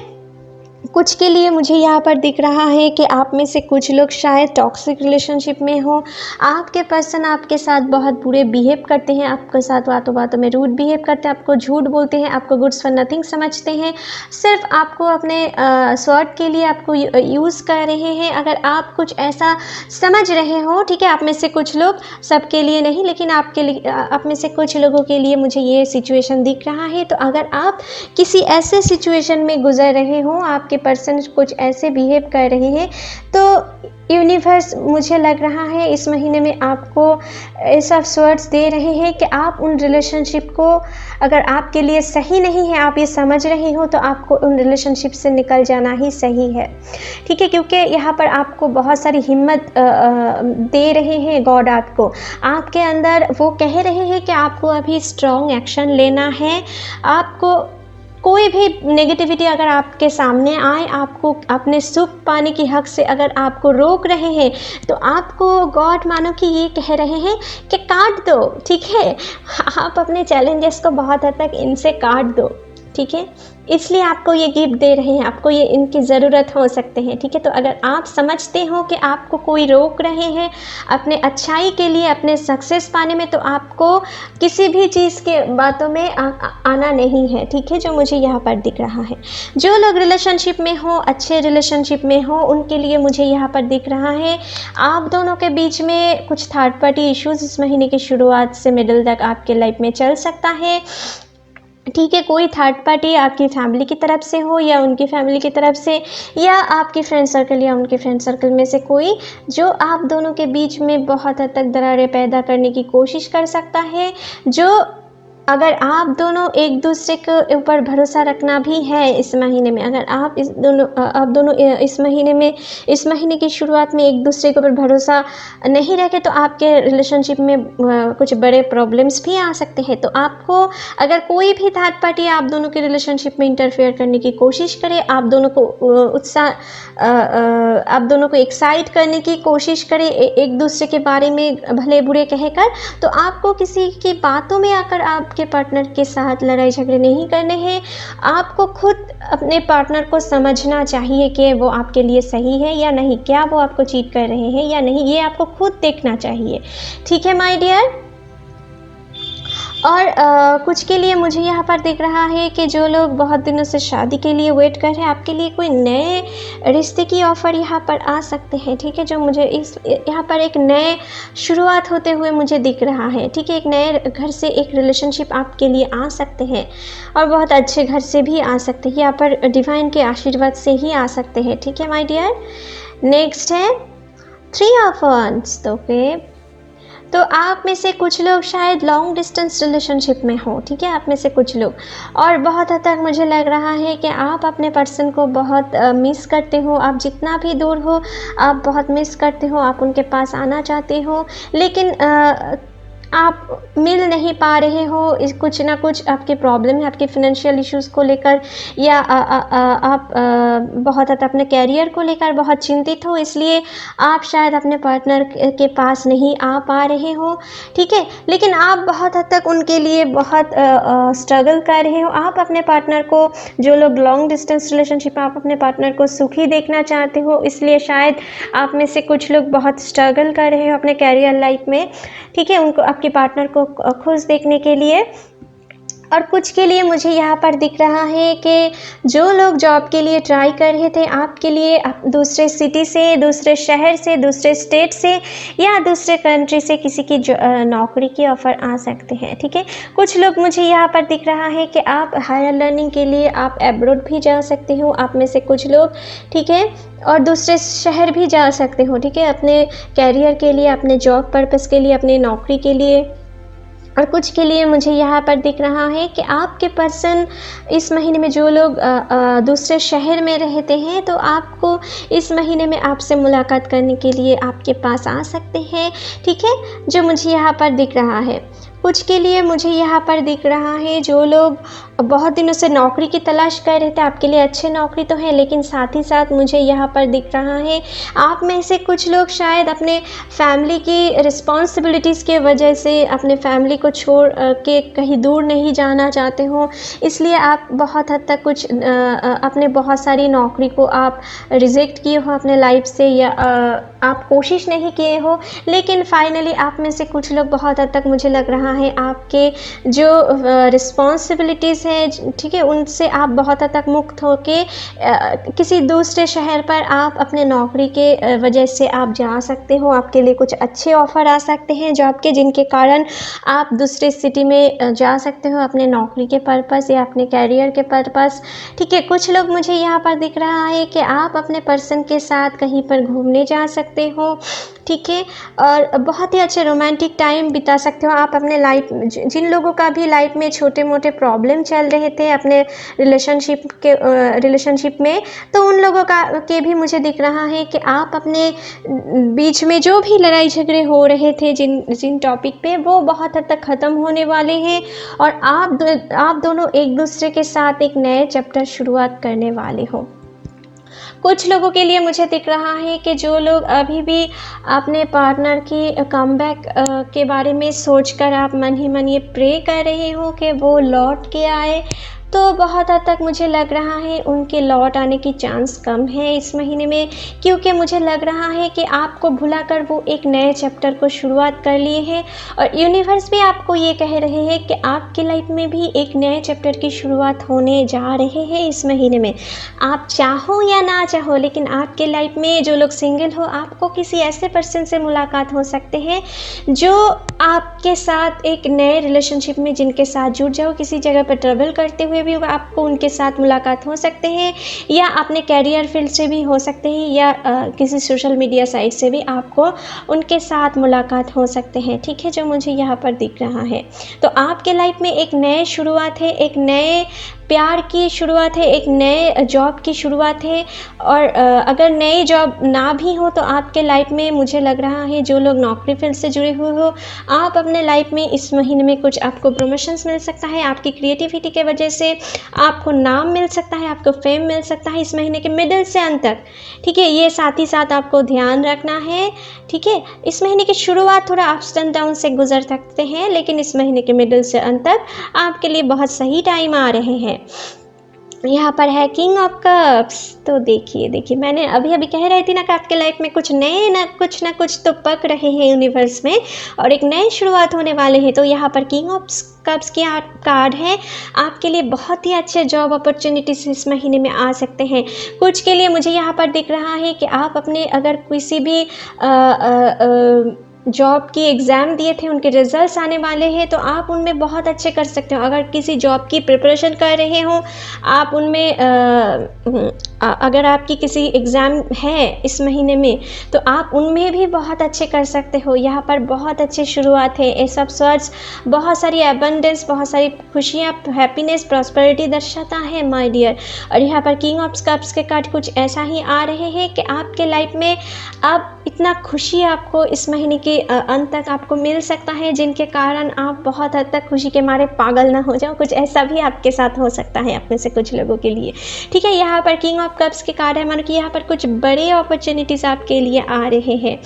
A: कुछ के लिए मुझे यहाँ पर दिख रहा है कि आप में से कुछ लोग शायद टॉक्सिक रिलेशनशिप में हो। आपके पर्सन आपके साथ बहुत बुरे बिहेव करते हैं, आपके साथ बातों बातों में रूड बिहेव करते हैं, आपको झूठ बोलते हैं, आपको गुड्स फॉर नथिंग समझते हैं, सिर्फ आपको अपने स्वार्थ के लिए आपको यूज़ कर रहे हैं। अगर आप कुछ ऐसा समझ रहे हो, ठीक है, आप में से कुछ लोग, सबके लिए नहीं लेकिन आपके लिए, आप में से कुछ लोगों के लिए मुझे ये सिचुएशन दिख रहा है। तो अगर आप किसी ऐसे सिचुएशन में गुजर रहे हो, आपके पर्सन कुछ ऐसे बिहेव कर रहे हैं, तो यूनिवर्स मुझे लग रहा है इस महीने में आपको ऐसा वर्ड्स दे रहे हैं कि आप उन रिलेशनशिप को, अगर आपके लिए सही नहीं है, आप ये समझ रहे हो, तो आपको उन रिलेशनशिप से निकल जाना ही सही है, ठीक है। क्योंकि यहाँ पर आपको बहुत सारी हिम्मत दे रहे हैं गॉड आपको, आपके अंदर वो कह रहे हैं कि आपको अभी स्ट्रॉन्ग एक्शन लेना है। आपको कोई भी नेगेटिविटी अगर आपके सामने आए, आपको अपने सुख पाने की हक से अगर आपको रोक रहे हैं, तो आपको गॉड मानो कि ये कह रहे हैं कि काट दो, ठीक है। आप अपने चैलेंजेस को बहुत हद तक इनसे काट दो, ठीक है। इसलिए आपको ये गिफ्ट दे रहे हैं, आपको ये इनकी ज़रूरत हो सकते हैं, ठीक है। तो अगर आप समझते हो कि आपको कोई रोक रहे हैं अपने अच्छाई के लिए, अपने सक्सेस पाने में, तो आपको किसी भी चीज़ के बातों में आना नहीं है, ठीक है, जो मुझे यहाँ पर दिख रहा है। जो लोग रिलेशनशिप में हो, अच्छे रिलेशनशिप में हो, उनके लिए मुझे यहाँ पर दिख रहा है आप दोनों के बीच में कुछ थर्ड पार्टी इश्यूज़ इस महीने की शुरुआत से मिडिल तक आपके लाइफ में चल सकता है, ठीक है। कोई थर्ड पार्टी आपकी फैमिली की तरफ से हो या उनकी फैमिली की तरफ से, या आपकी फ्रेंड सर्कल या उनके फ्रेंड सर्कल में से कोई, जो आप दोनों के बीच में बहुत हद तक दरारें पैदा करने की कोशिश कर सकता है। जो अगर आप दोनों एक दूसरे के ऊपर भरोसा रखना भी है इस महीने में, अगर आप दोनों इस महीने में, इस महीने की शुरुआत में एक दूसरे के ऊपर भरोसा नहीं रखे, तो आपके रिलेशनशिप में कुछ बड़े प्रॉब्लम्स भी आ सकते हैं। तो आपको, अगर कोई भी थर्ड पार्टी आप दोनों के रिलेशनशिप में इंटरफेयर करने की कोशिश करे, आप दोनों को आप दोनों को एक्साइट करने की कोशिश करे एक दूसरे के बारे में भले बुरे कहकर, तो आपको किसी की बातों में आकर आपके पार्टनर के साथ लड़ाई झगड़े नहीं करने हैं। आपको खुद अपने पार्टनर को समझना चाहिए कि वो आपके लिए सही है या नहीं, क्या वो आपको चीट कर रहे हैं या नहीं, ये आपको खुद देखना चाहिए, ठीक है माय डियर। और कुछ के लिए मुझे यहाँ पर दिख रहा है कि जो लोग बहुत दिनों से शादी के लिए वेट कर रहे हैं, आपके लिए कोई नए रिश्ते की ऑफ़र यहाँ पर आ सकते हैं, ठीक है। जो मुझे यहाँ पर एक नए शुरुआत होते हुए मुझे दिख रहा है, ठीक है। एक नए घर से एक रिलेशनशिप आपके लिए आ सकते हैं, और बहुत अच्छे घर से भी आ सकते हैं, यहाँ पर डिवाइन के आशीर्वाद से ही आ सकते हैं, ठीक है माय डियर। नेक्स्ट है 3 ऑफ वांड्स। तो आप में से कुछ लोग शायद लॉन्ग डिस्टेंस रिलेशनशिप में हो, ठीक है, आप में से कुछ लोग, और बहुत हद तक मुझे लग रहा है कि आप अपने पर्सन को बहुत मिस करते हो। आप जितना भी दूर हो, आप बहुत मिस करते हो, आप उनके पास आना चाहते हो, लेकिन आप मिल नहीं पा रहे हो। इस कुछ ना कुछ आपकी प्रॉब्लम है, आपके फिनेंशियल इश्यूज़ को लेकर, या आप बहुत हद अपने कैरियर को लेकर बहुत चिंतित हो, इसलिए आप शायद अपने पार्टनर के पास नहीं आ पा रहे हो, ठीक है। लेकिन आप बहुत हद तक उनके लिए बहुत स्ट्रगल कर रहे हो। आप अपने पार्टनर को, जो लोग लॉन्ग डिस्टेंस रिलेशनशिप, आप अपने पार्टनर को सुखी देखना चाहते हो, इसलिए शायद आप में से कुछ लोग बहुत स्ट्रगल कर रहे हो अपने कैरियर लाइफ में, ठीक है, उनको, आपके पार्टनर को खुश देखने के लिए। और कुछ के लिए मुझे यहाँ पर दिख रहा है कि जो लोग जॉब के लिए ट्राई कर रहे थे, आपके लिए दूसरे सिटी से, दूसरे शहर से, दूसरे स्टेट से या दूसरे कंट्री से किसी की नौकरी की ऑफ़र आ सकते हैं, ठीक है। कुछ लोग मुझे यहाँ पर दिख रहा है कि आप हायर लर्निंग के लिए आप एब्रॉड भी जा सकते हो, आप में से कुछ लोग, ठीक है, और दूसरे शहर भी जा सकते हो, ठीक है, अपने कैरियर के लिए, अपने जॉब पर्पस के लिए, अपनी नौकरी के लिए। और कुछ के लिए मुझे यहाँ पर दिख रहा है कि आपके पर्सन इस महीने में, जो लोग दूसरे शहर में रहते हैं, तो आपको इस महीने में आपसे मुलाकात करने के लिए आपके पास आ सकते हैं, ठीक है, जो मुझे यहाँ पर दिख रहा है। कुछ के लिए मुझे यहाँ पर दिख रहा है जो लोग बहुत दिनों से नौकरी की तलाश कर रहे थे, आपके लिए अच्छी नौकरी तो है, लेकिन साथ ही साथ मुझे यहाँ पर दिख रहा है आप में से कुछ लोग शायद अपने फैमिली की रिस्पॉन्सिबिलिटीज़ के वजह से अपने फैमिली को छोड़ के कहीं दूर नहीं जाना चाहते हो, इसलिए आप बहुत हद तक कुछ अपने बहुत सारी नौकरी को आप रिजेक्ट किए हो अपने लाइफ से, या आप कोशिश नहीं किए हो, लेकिन फाइनली आप में से कुछ लोग बहुत हद तक मुझे लग रहा है आपके जो रिस्पॉन्सिबिलिटीज़ है, ठीक है, उनसे आप बहुत हद तक मुक्त होके किसी दूसरे शहर पर आप अपने नौकरी के वजह से आप जा सकते हो। आपके लिए कुछ अच्छे ऑफ़र आ सकते हैं जॉब के, जिनके कारण आप दूसरे सिटी में जा सकते हो अपने नौकरी के पर्पस या अपने कैरियर के पर्पस, ठीक है। कुछ लोग मुझे यहाँ पर दिख रहा है कि आप अपने पर्सन के साथ कहीं पर घूमने जा सकते हो, ठीक है, और बहुत ही अच्छे रोमांटिक टाइम बिता सकते हो आप अपने लाइफ। जिन लोगों का भी लाइफ में छोटे मोटे प्रॉब्लम चल रहे थे अपने रिलेशनशिप में, तो उन लोगों का के भी मुझे दिख रहा है कि आप अपने बीच में जो भी लड़ाई झगड़े हो रहे थे जिन टॉपिक पे, वो बहुत हद तक ख़त्म होने वाले हैं और आप दोनों एक दूसरे के साथ एक नए चैप्टर शुरुआत करने वाले हो। कुछ लोगों के लिए मुझे दिख रहा है कि जो लोग अभी भी अपने पार्टनर की कमबैक के बारे में सोचकर आप मन ही मन ये प्रे कर रहे हो कि वो लौट के आए, तो बहुत हद तक मुझे लग रहा है उनके लौट आने की चांस कम है इस महीने में, क्योंकि मुझे लग रहा है कि आपको भुलाकर वो एक नए चैप्टर को शुरुआत कर लिए हैं और यूनिवर्स भी आपको ये कह रहे हैं कि आपकी लाइफ में भी एक नए चैप्टर की शुरुआत होने जा रहे हैं इस महीने में। आप चाहो या ना चाहो, लेकिन आपके लाइफ में जो लोग सिंगल हो, आपको किसी ऐसे पर्सन से मुलाकात हो सकते हैं जो आपके साथ एक नए रिलेशनशिप में जिनके साथ जुड़ जाओ, किसी जगह पर ट्रैवल करते हुए भी आपको उनके साथ मुलाकात हो सकते हैं, या अपने कैरियर फील्ड से भी हो सकते हैं, या किसी सोशल मीडिया साइट से भी आपको उनके साथ मुलाकात हो सकते हैं, ठीक है, जो मुझे यहाँ पर दिख रहा है। तो आपके लाइफ में एक नए शुरुआत है, एक नए प्यार की शुरुआत है, एक नए जॉब की शुरुआत है, और अगर नई जॉब ना भी हो तो आपके लाइफ में मुझे लग रहा है जो लोग नौकरी फील्ड से जुड़े हुए हो, आप अपने लाइफ में इस महीने में कुछ आपको प्रमोशंस मिल सकता है, आपकी क्रिएटिविटी के वजह से आपको नाम मिल सकता है, आपको फेम मिल सकता है इस महीने के मिडिल से अंत तक, ठीक है। ये साथ ही साथ आपको ध्यान रखना है, ठीक है। इस महीने की शुरुआत थोड़ा अप्स एंड डाउन से गुजर सकते हैं, लेकिन इस महीने के मिडिल से अंत तक आपके लिए बहुत सही टाइम आ रहे हैं। यहाँ पर है किंग ऑफ कप्स। तो देखिए मैंने अभी कह रही थी ना कि आपके लाइफ में कुछ नए ना कुछ तो पक रहे हैं यूनिवर्स में और एक नई शुरुआत होने वाले हैं। तो यहाँ पर किंग ऑफ कप्स की कार्ड है, आपके लिए बहुत ही अच्छे जॉब अपॉर्चुनिटीज इस महीने में आ सकते हैं। कुछ के लिए मुझे यहाँ पर दिख रहा है कि आप अपने अगर किसी भी जॉब की एग्ज़ाम दिए थे, उनके रिज़ल्ट्स आने वाले हैं, तो आप उनमें बहुत अच्छे कर सकते हो। अगर किसी जॉब की प्रिपरेशन कर रहे हो आप उनमें अगर आपकी किसी एग्ज़ाम है इस महीने में तो आप उनमें भी बहुत अच्छे कर सकते हो। यहाँ पर बहुत अच्छी शुरुआत है। ये सब स्वर्ड्स बहुत सारी एबंडेंस, बहुत सारी खुशियाँ, हैप्पीनेस, प्रॉस्पेरिटी दर्शाता है माय डियर। और यहाँ पर किंग ऑफ कप्स के कार्ड कुछ ऐसा ही आ रहे हैं कि आपके लाइफ में अब इतना खुशी आपको इस महीने के अंत तक आपको मिल सकता है, जिनके कारण आप बहुत हद तक खुशी के मारे पागल ना हो जाओ। कुछ ऐसा भी आपके साथ हो सकता है आप में से कुछ लोगों के लिए, ठीक है। यहाँ पर किंग ऑफ कप्स के कार्ड है, मानो कि यहाँ पर कुछ बड़े अपॉर्चुनिटीज़ आपके लिए आ रहे हैं,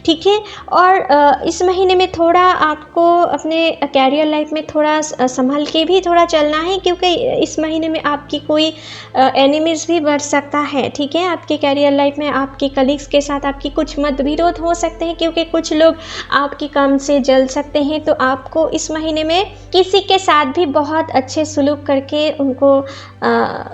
A: ठीक है। और इस महीने में थोड़ा आपको अपने कैरियर लाइफ में थोड़ा संभल के भी थोड़ा चलना है, क्योंकि इस महीने में आपकी कोई एनिमीज़ भी बढ़ सकता है, ठीक है। आपके कैरियर लाइफ में आपके कलीग्स के साथ आपकी कुछ मतविरोध हो सकते हैं, क्योंकि कुछ लोग आपकी काम से जल सकते हैं। तो आपको इस महीने में किसी के साथ भी बहुत अच्छे सलूक करके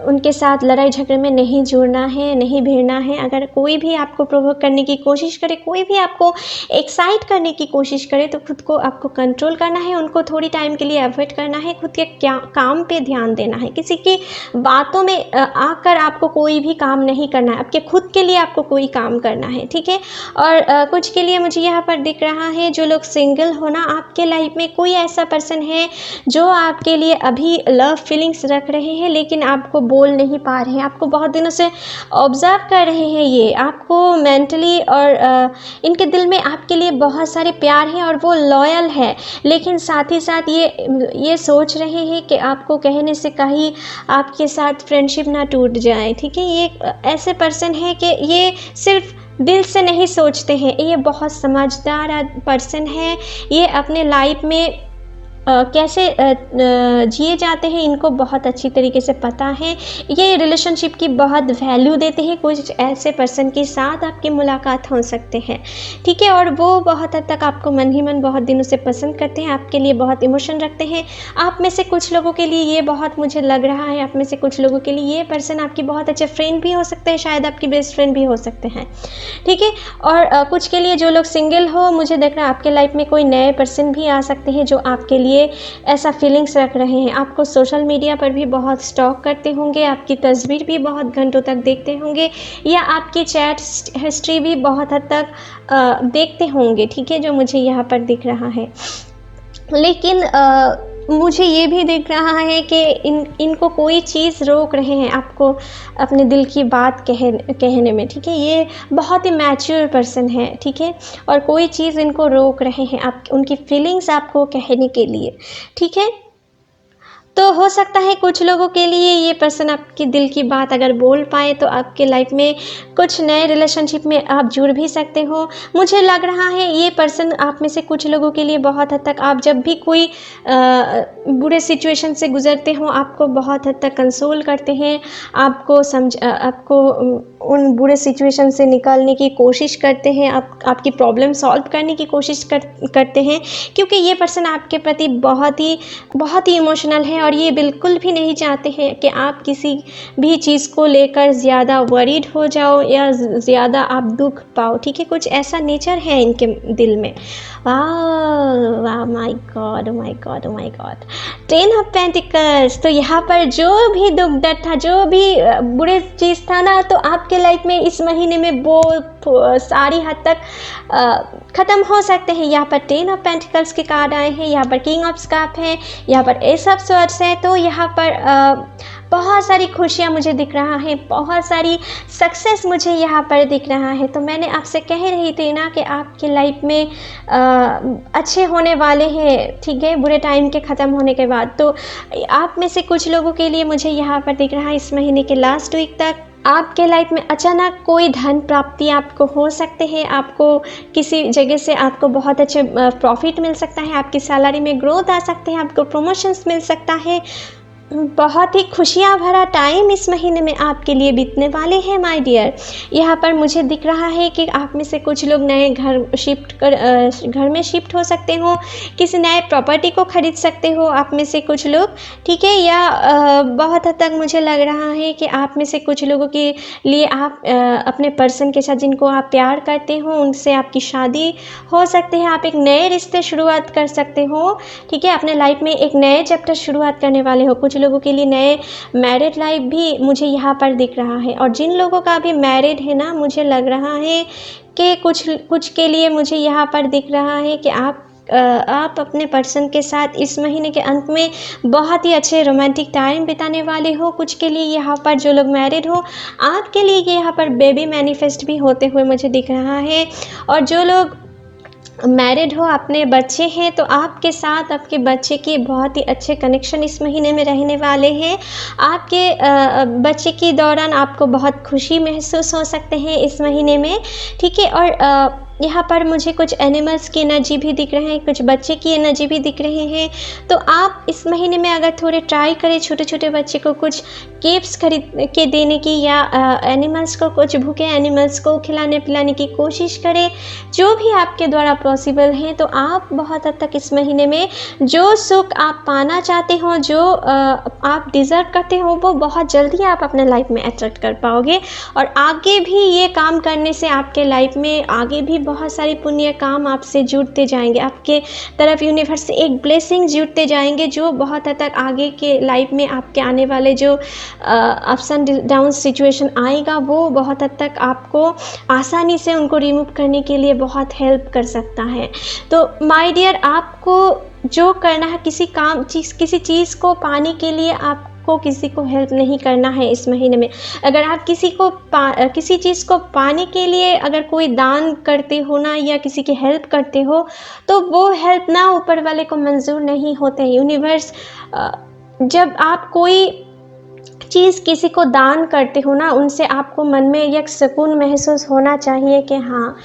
A: उनके साथ लड़ाई झगड़े में नहीं जुड़ना है, नहीं भिड़ना है। अगर कोई भी आपको प्रोवोक करने की कोशिश करे, कोई भी आपको एक्साइट करने की कोशिश करे, तो खुद को आपको कंट्रोल करना है, उनको थोड़ी टाइम के लिए अवॉइड करना है, खुद के काम पे ध्यान देना है। किसी की बातों में आकर आपको कोई भी काम नहीं करना है, आपके खुद के लिए आपको कोई काम करना है, ठीक है। और कुछ के लिए मुझे यहाँ पर दिख दिख रहा है जो लोग सिंगल हो ना, आपके लाइफ में कोई ऐसा पर्सन है जो आपके लिए अभी लव फीलिंग्स रख रहे हैं लेकिन आपको बोल नहीं पा रहे हैं। आपको बहुत दिनों से ऑब्ज़र्व कर रहे हैं, ये आपको मेंटली और इनके दिल में आपके लिए बहुत सारे प्यार है और वो लॉयल है, लेकिन साथ ही साथ ये सोच रहे हैं कि आपको कहने से कहीं आपके साथ फ्रेंडशिप ना टूट जाए। ठीक है, ये ऐसे पर्सन है कि ये सिर्फ दिल से नहीं सोचते हैं, ये बहुत समझदार पर्सन है। ये अपने लाइफ में कैसे जिए जाते हैं इनको बहुत अच्छी तरीके से पता है। ये रिलेशनशिप की बहुत वैल्यू देते हैं। कुछ ऐसे पर्सन के साथ आपकी मुलाकात हो सकते हैं, ठीक है, और वो बहुत हद तक आपको मन ही मन बहुत दिनों से पसंद करते हैं, आपके लिए बहुत इमोशन रखते हैं। आप में से कुछ लोगों के लिए ये बहुत मुझे लग रहा है, आप में से कुछ लोगों के लिए ये पर्सन आपकी बहुत अच्छे फ्रेंड भी हो सकते हैं, शायद आपकी बेस्ट फ्रेंड भी हो सकते हैं, ठीक है। और कुछ के लिए जो लोग सिंगल हो, मुझे देख रहा है आपके लाइफ में कोई नए पर्सन भी आ सकते हैं जो आपके लिए ऐसा फीलिंग्स रख रहे हैं। आपको सोशल मीडिया पर भी बहुत स्टॉक करते होंगे, आपकी तस्वीर भी बहुत घंटों तक देखते होंगे, या आपकी चैट हिस्ट्री भी बहुत हद तक देखते होंगे, ठीक है, जो मुझे यहाँ पर दिख रहा है। लेकिन मुझे ये भी दिख रहा है कि इनको कोई चीज़ रोक रहे हैं आपको अपने दिल की बात कहने में, ठीक है। ये बहुत ही मैच्योर पर्सन है, ठीक है, और कोई चीज़ इनको रोक रहे हैं आप उनकी फीलिंग्स आपको कहने के लिए, ठीक है। तो हो सकता है कुछ लोगों के लिए ये पर्सन आपकी दिल की बात अगर बोल पाए तो आपके लाइफ में कुछ नए रिलेशनशिप में आप जुड़ भी सकते हो। मुझे लग रहा है ये पर्सन आप में से कुछ लोगों के लिए बहुत हद तक, आप जब भी कोई बुरे सिचुएशन से गुज़रते हो, आपको बहुत हद तक कंसोल करते हैं, आपको उन बुरे सिचुएशन से निकालने की कोशिश करते हैं, आपकी प्रॉब्लम सॉल्व करने की कोशिश करते हैं, क्योंकि ये पर्सन आपके प्रति बहुत ही इमोशनल है और ये बिल्कुल भी नहीं चाहते हैं कि आप किसी भी चीज़ को लेकर ज़्यादा वरीड हो जाओ या ज़्यादा आप दुख पाओ, ठीक है। कुछ ऐसा नेचर है इनके दिल में। वाह, my God, my God, my God. 10 of pentacles. तो यहाँ पर जो भी दुख दर्द था, जो भी बुरे चीज़ था ना, तो आपके लाइफ में इस महीने में वो सारी हद तक ख़त्म हो सकते हैं। यहाँ पर 10 ऑफ पेंटिकल्स के कार्ड आए हैं, यहाँ पर किंग ऑफ स्कॉप है, यहाँ पर एस ऑफ स्वॉर्ड्स है। तो यहाँ पर बहुत सारी खुशियाँ मुझे दिख रहा है, बहुत सारी सक्सेस मुझे यहाँ पर दिख रहा है। तो मैंने आपसे कह रही थी ना कि आपके लाइफ में अच्छे होने वाले हैं, ठीक है, बुरे टाइम के ख़त्म होने के बाद। तो आप में से कुछ लोगों के लिए मुझे यहाँ पर दिख रहा है इस महीने के लास्ट वीक तक आपके लाइफ में अचानक कोई धन प्राप्ति आपको हो सकते हैं, आपको किसी जगह से आपको बहुत अच्छे प्रॉफिट मिल सकता है, आपकी सैलरी में ग्रोथ आ सकते हैं, आपको प्रमोशंस मिल सकता है। बहुत ही खुशियाँ भरा टाइम इस महीने में आपके लिए बीतने वाले हैं माय डियर। यहाँ पर मुझे दिख रहा है कि आप में से कुछ लोग नए घर में शिफ्ट हो सकते हो, किसी नए प्रॉपर्टी को खरीद सकते हो आप में से कुछ लोग, ठीक है। या बहुत हद तक मुझे लग रहा है कि आप में से कुछ लोगों के लिए आप अपने पर्सन के साथ जिनको आप प्यार करते हो उनसे आपकी शादी हो सकती है, आप एक नए रिश्ते शुरुआत कर सकते हो, ठीक है। अपने लाइफ में एक नए चैप्टर शुरुआत करने वाले हो। कुछ लोगों के लिए नए मैरिड लाइफ भी मुझे यहाँ पर दिख रहा है। और जिन लोगों का अभी मैरिड है ना, मुझे लग रहा है कि कुछ के लिए मुझे यहाँ पर दिख रहा है कि आप अपने पर्सन के साथ इस महीने के अंत में बहुत ही अच्छे रोमांटिक टाइम बिताने वाले हो। कुछ के लिए यहाँ पर जो लोग मैरिड हो, आपके लिए यहाँ पर बेबी मैनिफेस्ट भी होते हुए मुझे दिख रहा है। और जो लोग मैरिड हो, अपने बच्चे हैं, तो आपके साथ आपके बच्चे की बहुत ही अच्छे कनेक्शन इस महीने में रहने वाले हैं। आपके बच्चे के दौरान आपको बहुत खुशी महसूस हो सकते हैं इस महीने में, ठीक है। और यहाँ पर मुझे कुछ एनिमल्स की एनर्जी भी दिख रहे हैं, कुछ बच्चे की एनर्जी भी दिख रहे हैं। तो आप इस महीने में अगर थोड़े ट्राई करें छोटे छोटे बच्चे को कुछ गिफ्ट्स खरीद के देने की, या एनिमल्स को, कुछ भूखे एनिमल्स को खिलाने पिलाने की कोशिश करें, जो भी आपके द्वारा पॉसिबल है। तो आप बहुत हद तक इस महीने में जो सुख आप पाना चाहते हो, जो आप डिज़र्व करते हो, वो बहुत जल्दी आप अपने लाइफ में अट्रैक्ट कर पाओगे। और आगे भी ये काम करने से आपके लाइफ में आगे भी बहुत सारी पुण्य काम आपसे जुड़ते जाएंगे, आपके तरफ यूनिवर्स से एक ब्लेसिंग जुड़ते जाएंगे जो बहुत हद तक आगे के लाइफ में आपके आने वाले जो अप्स एंड डाउन सिचुएशन आएगा वो बहुत हद तक आपको आसानी से उनको रिमूव करने के लिए बहुत हेल्प कर सकता है। तो माय डियर, आपको जो करना है, किसी चीज़ को पाने के लिए आपको किसी को हेल्प नहीं करना है इस महीने में। अगर आप किसी चीज़ को पाने के लिए अगर कोई दान करते हो ना, या किसी की हेल्प करते हो, तो वो हेल्प ना ऊपर वाले को मंजूर नहीं होते। यूनिवर्स, जब आप कोई चीज़ किसी को दान करते हो ना, उनसे आपको मन में एक सुकून महसूस होना चाहिए कि हाँ,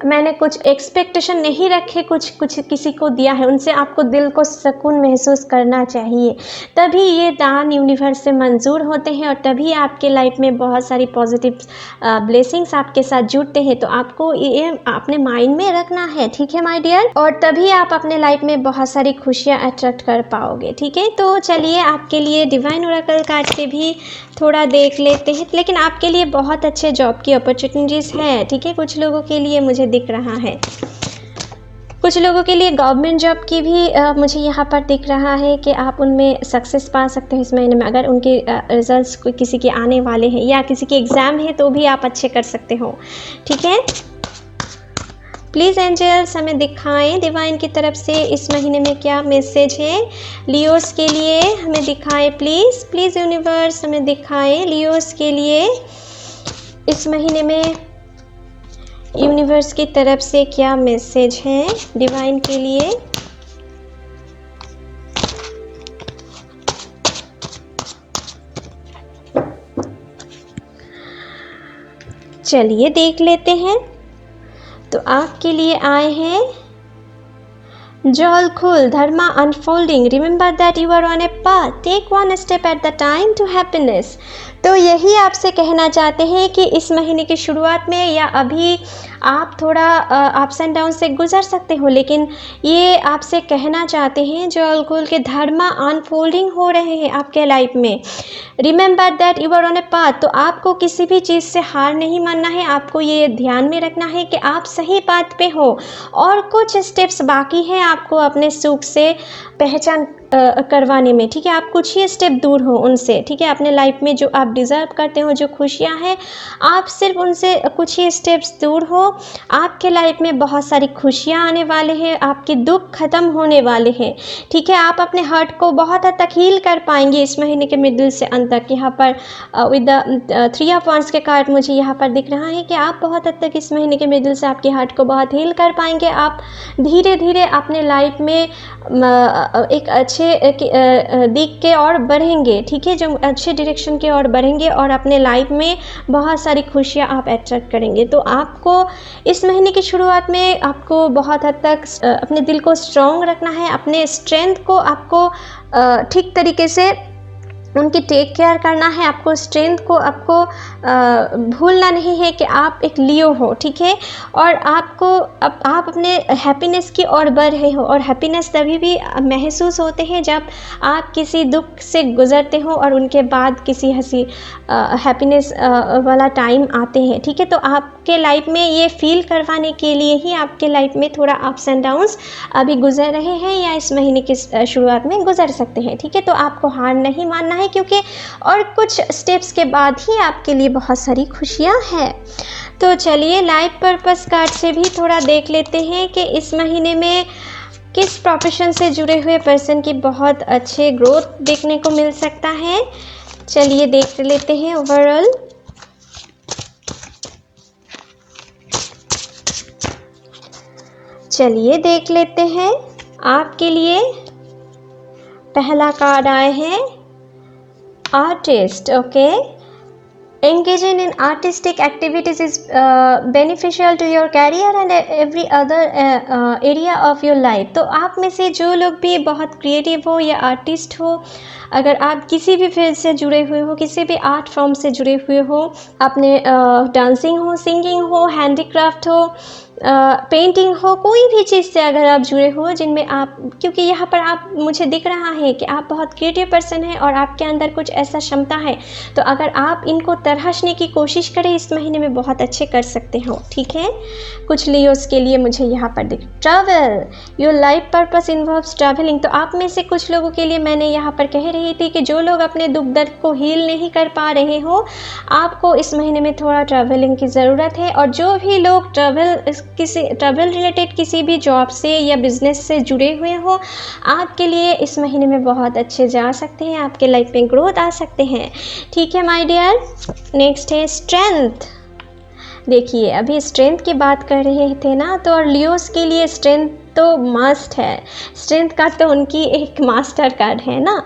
A: मैंने कुछ एक्सपेक्टेशन नहीं रखे, कुछ किसी को दिया है, उनसे आपको दिल को सुकून महसूस करना चाहिए। तभी ये दान यूनिवर्स से मंजूर होते हैं और तभी आपके लाइफ में बहुत सारी पॉजिटिव ब्लेसिंग्स आपके साथ जुड़ते हैं। तो आपको ये अपने माइंड में रखना है, ठीक है माय डियर, और तभी आप अपने लाइफ में बहुत सारी खुशियाँ अट्रैक्ट कर पाओगे, ठीक है। तो चलिए आपके लिए डिवाइन ओरेकल कार्ड से भी थोड़ा देख लेते हैं। लेकिन आपके लिए बहुत अच्छे जॉब की अपॉर्चुनिटीज़ है, ठीक है। कुछ लोगों के लिए मुझे दिख रहा है, कुछ लोगों के लिए गवर्नमेंट जॉब की भी मुझे यहाँ पर दिख रहा है कि आप उनमें सक्सेस पा सकते हो इस महीने में। अगर उनके रिजल्ट्स किसी के आने वाले हैं या किसी के एग्ज़ाम है तो भी आप अच्छे कर सकते हो, ठीक है। प्लीज़ एंजल्स हमें दिखाएं डिवाइन की तरफ से इस महीने में क्या मैसेज है लियोस के लिए, हमें दिखाएं प्लीज़ यूनिवर्स हमें दिखाएं लियोस के लिए इस महीने में यूनिवर्स की तरफ से क्या मैसेज है डिवाइन के लिए। चलिए देख लेते हैं। तो आपके लिए आए हैं Joyful Dharma unfolding. Remember that you are on a path. Take one step at the time to happiness. तो यही आपसे कहना चाहते हैं कि इस महीने की शुरुआत में या अभी आप थोड़ा अप्स एंड डाउन से गुजर सकते हो, लेकिन ये आपसे कहना चाहते हैं जॉयफुल के धर्मा अनफोल्डिंग हो रहे हैं आपके लाइफ में। Remember that you are on a path. तो आपको किसी भी चीज़ से हार नहीं मानना है, आपको ये ध्यान में रखना है कि आप सही पाथ पे हो और कुछ स्टेप्स बाकी हैं आपको अपने सुख से पहचान करवाने में, ठीक है। आप कुछ ही स्टेप दूर हो उनसे, ठीक है। अपने लाइफ में जो आप डिज़र्व करते हो, जो खुशियाँ हैं, आप सिर्फ उनसे कुछ ही स्टेप्स दूर हो। आपके लाइफ में बहुत सारी खुशियाँ आने वाले हैं, आपके दुख ख़त्म होने वाले हैं, ठीक है। आप अपने हार्ट को बहुत हद तक हील कर पाएंगे इस महीने के मिडिल से अंत तक। यहाँ पर विद द 3 ऑफ वांड्स के कार्ड मुझे यहाँ पर दिख रहा है कि आप बहुत हद तक इस महीने के मिडिल से आपके हार्ट को बहुत हील कर पाएंगे। आप धीरे धीरे अपने लाइफ में एक अच्छे दिख के और बढ़ेंगे, ठीक है, जो अच्छे डायरेक्शन के और बढ़ेंगे और अपने लाइफ में बहुत सारी खुशियाँ आप अट्रैक्ट करेंगे। तो आपको इस महीने की शुरुआत में आपको बहुत हद तक अपने दिल को स्ट्रॉन्ग रखना है, अपने स्ट्रेंथ को आपको ठीक तरीके से उनकी टेक केयर करना है। आपको स्ट्रेंथ को आपको भूलना नहीं है कि आप एक लियो हो, ठीक है। और आपको आप अपने हैप्पीनेस की ओर बढ़ रहे हो, और हैप्पीनेस तभी भी महसूस होते हैं जब आप किसी दुख से गुजरते हो और उनके बाद किसी हंसी हैप्पीनेस वाला टाइम आते हैं, ठीक है। तो आपके लाइफ में ये फील करवाने के लिए ही आपके लाइफ में थोड़ा अप्स एंड डाउन्स अभी गुजर रहे हैं या इस महीने की शुरुआत में गुजर सकते हैं, ठीक है। तो आपको हार नहीं मानना है, क्योंकि और कुछ स्टेप्स के बाद ही आपके लिए बहुत सारी खुशियां हैं। तो चलिए लाइफ पर्पस कार्ड से भी थोड़ा देख लेते हैं कि इस महीने में किस प्रोफेशन से जुड़े हुए पर्सन की बहुत अच्छे ग्रोथ देखने को मिल सकता है। चलिए देख लेते हैं ओवरऑल। चलिए देख लेते हैं आपके लिए पहला कार्ड आए हैं artist. Okay, engaging in artistic activities is beneficial to your career and every other area of your life। तो आप में से जो लोग भी बहुत क्रिएटिव हो या आर्टिस्ट हो, अगर आप किसी भी फील्ड से जुड़े हुए हो, किसी भी आर्ट फॉर्म से जुड़े हुए हो, अपने डांसिंग हो, सिंगिंग हो, हैंडीक्राफ्ट हो, पेंटिंग हो, कोई भी चीज़ से अगर आप जुड़े हो जिनमें आप, क्योंकि यहाँ पर आप, मुझे दिख रहा है कि आप बहुत क्रिएटिव पर्सन हैं और आपके अंदर कुछ ऐसा क्षमता है, तो अगर आप इनको तराशने की कोशिश करें इस महीने में बहुत अच्छे कर सकते हो। ठीक है, कुछ लियोस के लिए मुझे यहाँ पर दिख, travel, your life purpose involves travelling. तो आप में से कुछ लोगों के लिए मैंने यहाँ पर कह रही थी कि जो लोग अपने दुख दर्द को हील नहीं कर पा रहे हो, आपको इस महीने में थोड़ा ट्रैवलिंग की ज़रूरत है। और जो भी लोग ट्रैवल रिलेटेड किसी भी जॉब से या बिजनेस से जुड़े हुए हो, आपके लिए इस महीने में बहुत अच्छे जा सकते हैं, आपके लाइफ में ग्रोथ आ सकते हैं। ठीक है माय डियर, नेक्स्ट है स्ट्रेंथ। देखिए अभी स्ट्रेंथ की बात कर रहे थे ना, तो और लियोस के लिए स्ट्रेंथ तो मस्ट है, स्ट्रेंथ कार्ड तो उनकी एक मास्टर कार्ड है ना।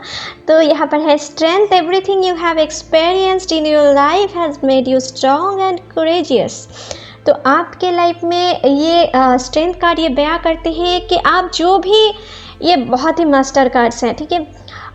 A: तो यहाँ पर है strength, everything you have experienced in your life has made you strong and courageous. तो आपके लाइफ में ये स्ट्रेंथ कार्ड ये बयां करते हैं कि आप जो भी, ये बहुत ही मास्टर कार्ड्स हैं, ठीक है,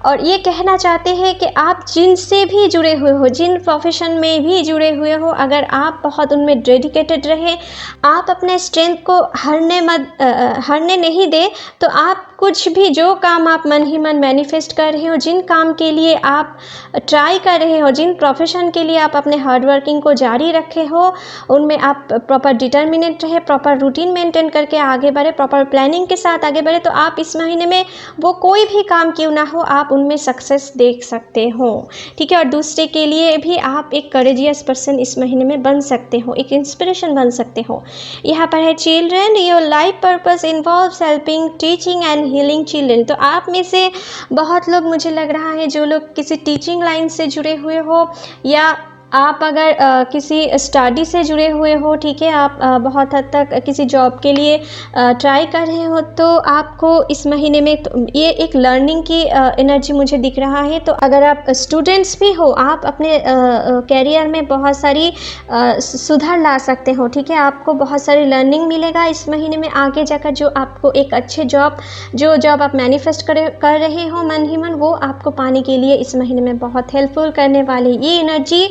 A: और ये कहना चाहते हैं कि आप जिनसे भी जुड़े हुए हो, जिन प्रोफेशन में भी जुड़े हुए हो, अगर आप बहुत उनमें डेडिकेटेड रहे, आप अपने स्ट्रेंथ को हारने नहीं दे, तो आप कुछ भी, जो काम आप मन ही मन मैनिफेस्ट कर रहे हो, जिन काम के लिए आप ट्राई कर रहे हो, जिन प्रोफेशन के लिए आप अपने हार्ड वर्किंग को जारी रखे हो, उनमें आप प्रॉपर डिटर्मिनेट रहे, प्रॉपर रूटीन मेंटेन करके आगे बढ़े, प्रॉपर प्लानिंग के साथ आगे बढ़े, तो आप इस महीने में वो कोई भी काम क्यों ना हो, आप उनमें सक्सेस देख सकते हो। ठीक है, और दूसरे के लिए भी आप एक करेजियस पर्सन इस महीने में बन सकते हो, एक इंस्पिरेशन बन सकते हो। यहाँ पर है children, your life purpose involves helping, teaching and healing children. तो आप में से बहुत लोग, मुझे लग रहा है, जो लोग किसी टीचिंग लाइन से जुड़े हुए हो, या आप अगर किसी स्टडी से जुड़े हुए हो, ठीक है, आप बहुत हद तक किसी जॉब के लिए ट्राई कर रहे हो, तो आपको इस महीने में ये एक लर्निंग की एनर्जी मुझे दिख रहा है। तो अगर आप स्टूडेंट्स भी हो, आप अपने कैरियर में बहुत सारी सुधार ला सकते हो। ठीक है, आपको बहुत सारी लर्निंग मिलेगा इस महीने में आगे जाकर, जो आपको एक अच्छे जॉब, जो जॉब आप मैनिफेस्ट कर रहे हो मन ही मन, वो आपको पाने के लिए इस महीने में बहुत हेल्पफुल करने वाली ये एनर्जी,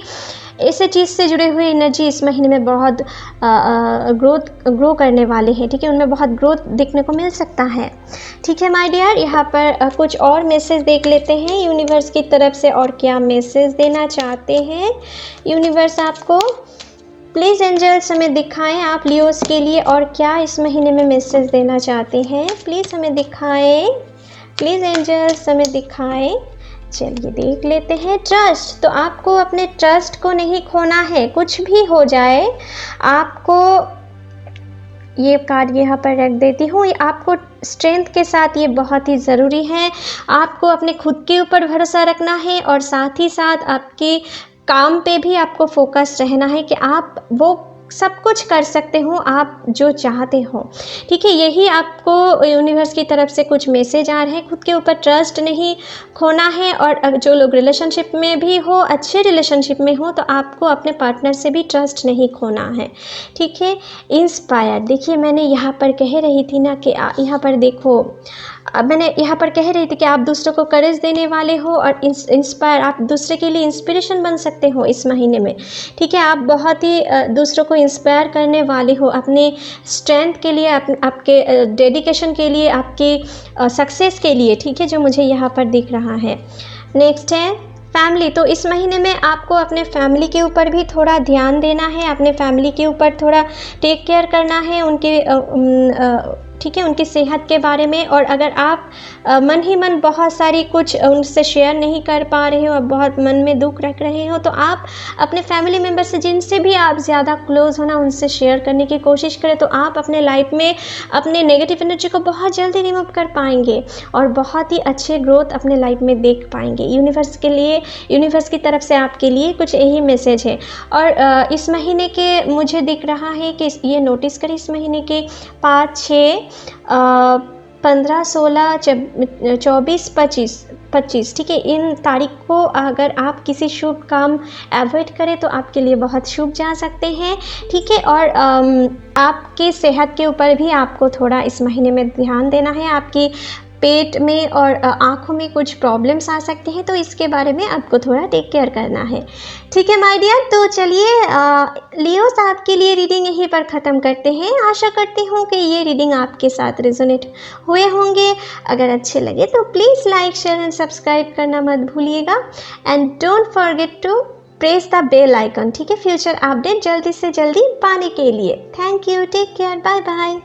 A: ऐसे चीज़ से जुड़े हुए एनर्जी इस महीने में बहुत ग्रो करने वाले हैं। ठीक है, उनमें बहुत ग्रोथ देखने को मिल सकता है। ठीक है माय डियर, यहाँ पर कुछ और मैसेज देख लेते हैं यूनिवर्स की तरफ से, और क्या मैसेज देना चाहते हैं यूनिवर्स आपको। प्लीज़ एंजल्स हमें दिखाएं आप लियोस के लिए और क्या इस महीने में मैसेज देना चाहते हैं। प्लीज़ हमें दिखाएं, प्लीज़ एंजल्स हमें दिखाएं। चलिए देख लेते हैं। ट्रस्ट, तो आपको अपने ट्रस्ट को नहीं खोना है, कुछ भी हो जाए आपको, ये कार्ड यहाँ पर रख देती हूँ, आपको स्ट्रेंथ के साथ ये बहुत ही ज़रूरी है। आपको अपने खुद के ऊपर भरोसा रखना है और साथ ही साथ आपके काम पे भी आपको फोकस रहना है कि आप वो सब कुछ कर सकते हो आप जो चाहते हो। ठीक है, यही आपको यूनिवर्स की तरफ से कुछ मैसेज आ रहे हैं। खुद के ऊपर ट्रस्ट नहीं खोना है, और जो लोग रिलेशनशिप में भी हो, अच्छे रिलेशनशिप में हो, तो आपको अपने पार्टनर से भी ट्रस्ट नहीं खोना है। ठीक है, इंस्पायर, देखिए मैंने यहाँ पर कह रही थी ना कि यहाँ पर देखो, मैंने यहाँ पर कह रही थी कि आप दूसरों को करेज देने वाले हो और इंस्पायर, आप दूसरे के लिए इंस्पिरेशन बन सकते हो इस महीने में। ठीक है, आप बहुत ही दूसरों को इंस्पायर करने वाले हो अपने स्ट्रेंथ के लिए, आपके डेडिकेशन के लिए, आपकी सक्सेस के लिए। ठीक है, जो मुझे यहाँ पर दिख रहा है। नेक्स्ट है फैमिली, तो इस महीने में आपको अपने फैमिली के ऊपर भी थोड़ा ध्यान देना है, अपने फैमिली के ऊपर थोड़ा टेक केयर करना है, उनके ठीक है, उनकी सेहत के बारे में। और अगर आप मन ही मन बहुत सारी कुछ उनसे शेयर नहीं कर पा रहे हो, और बहुत मन में दुख रख रहे हो, तो आप अपने फैमिली मेम्बर से, जिनसे भी आप ज़्यादा क्लोज हो ना, उनसे शेयर करने की कोशिश करें, तो आप अपने लाइफ में अपने नेगेटिव एनर्जी को बहुत जल्दी रिमूव कर पाएंगे और बहुत ही अच्छे ग्रोथ अपने लाइफ में देख पाएंगे। यूनिवर्स के लिए, यूनिवर्स की तरफ से आपके लिए कुछ यही मैसेज है। और इस महीने के मुझे दिख रहा है कि ये नोटिस करें, इस महीने के 5, 6, 15, 16, 24, 25, ठीक है, इन तारीख को अगर आप किसी शुभ काम अवॉइड करें तो आपके लिए बहुत शुभ जा सकते हैं। ठीक है, और आपके सेहत के ऊपर भी आपको थोड़ा इस महीने में ध्यान देना है। आपकी पेट में और आँखों में कुछ प्रॉब्लम्स आ सकते हैं, तो इसके बारे में आपको थोड़ा टेक केयर करना है। ठीक है माय डियर, तो चलिए लियोस आपके लिए रीडिंग यहीं पर ख़त्म करते हैं। आशा करती हूँ कि ये रीडिंग आपके साथ रेजोनेट हुए होंगे। अगर अच्छे लगे तो please like, share and subscribe करना मत भूलिएगा। And don't forget to press the bell icon, ठीक है, फ्यूचर अपडेट जल्दी से जल्दी पाने के लिए। Thank you, take care, bye bye.